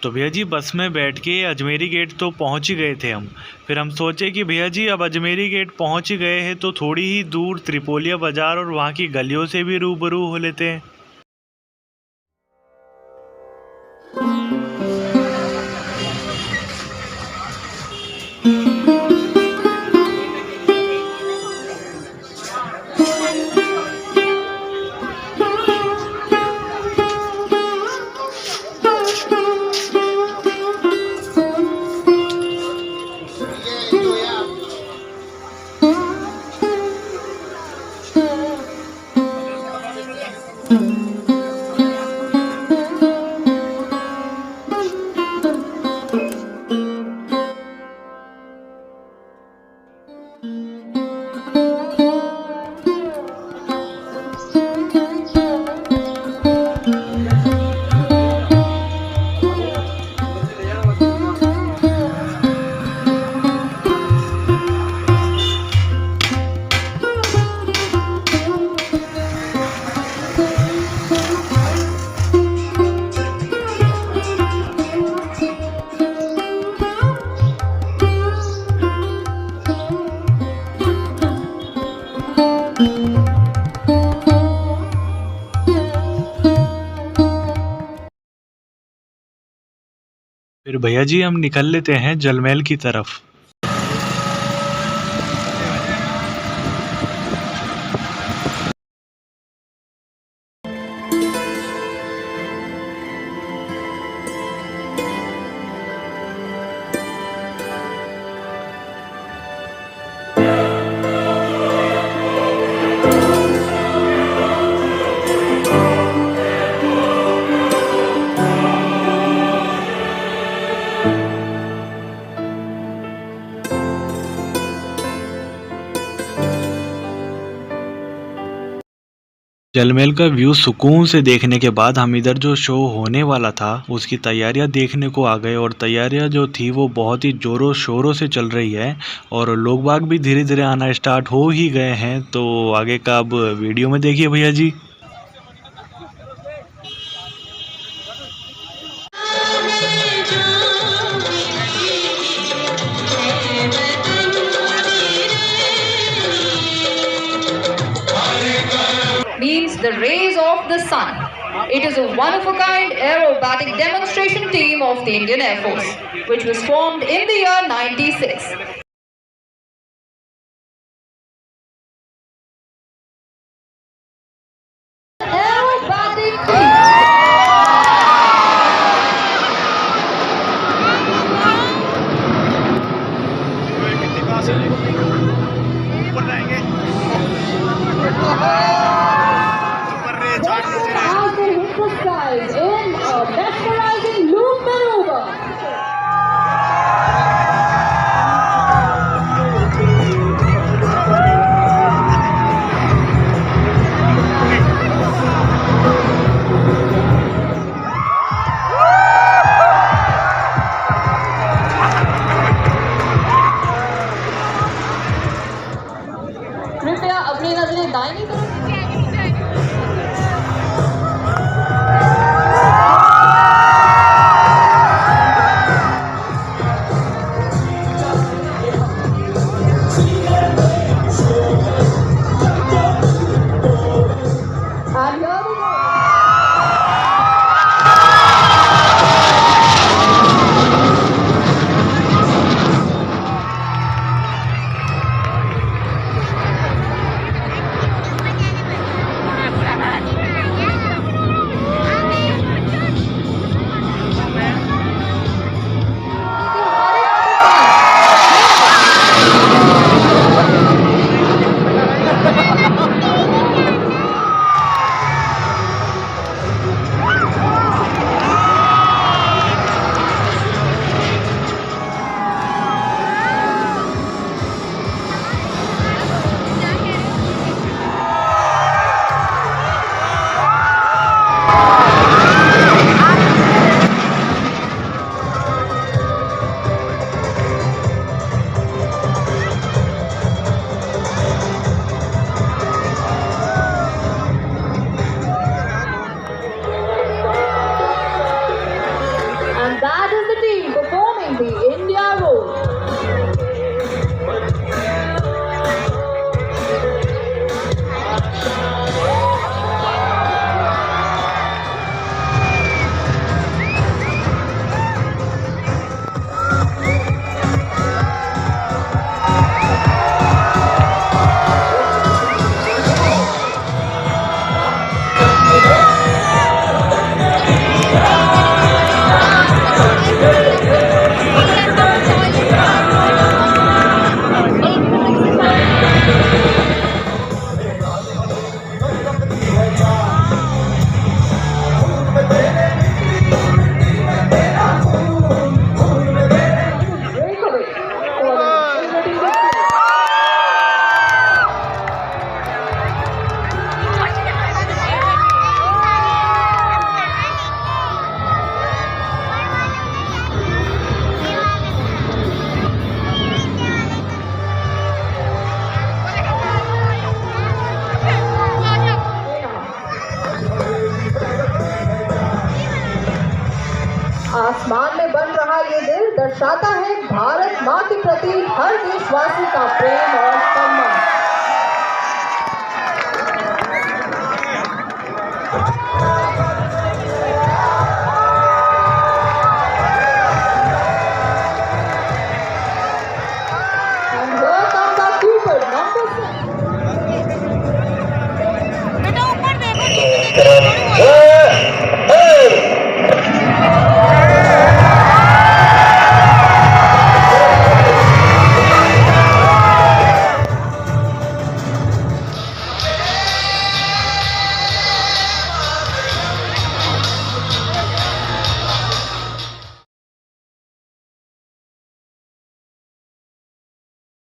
तो भैया जी बस में बैठ के अजमेरी गेट तो पहुंच ही गए थे हम। फिर हम सोचे कि भैया जी अब अजमेरी गेट पहुंच ही गए हैं तो थोड़ी ही दूर त्रिपोलिया बाज़ार और वहाँ की गलियों से भी रूबरू हो लेते हैं। फिर भैया जी हम निकल लेते हैं जलमहल की तरफ। जलमहल का व्यू सुकून से देखने के बाद हम इधर जो शो होने वाला था उसकी तैयारियां देखने को आ गए। और तैयारियां जो थी वो बहुत ही जोरों शोरों से चल रही है और लोग बाग भी धीरे धीरे आना स्टार्ट हो ही गए हैं। तो आगे का अब वीडियो में देखिए भैया जी। Means the rays of the sun. It is a one-of-a-kind aerobatic demonstration team of the Indian Air Force, which was formed in the year 96. Aerobatic team. As they hit the skies in a mesmerizing loop maneuver. आसमान में बन रहा ये दिल दर्शाता है भारत माँ के प्रति हर देशवासी का प्रेम और सम्मान। And here comes our Cupid, number 6. तो इस तरह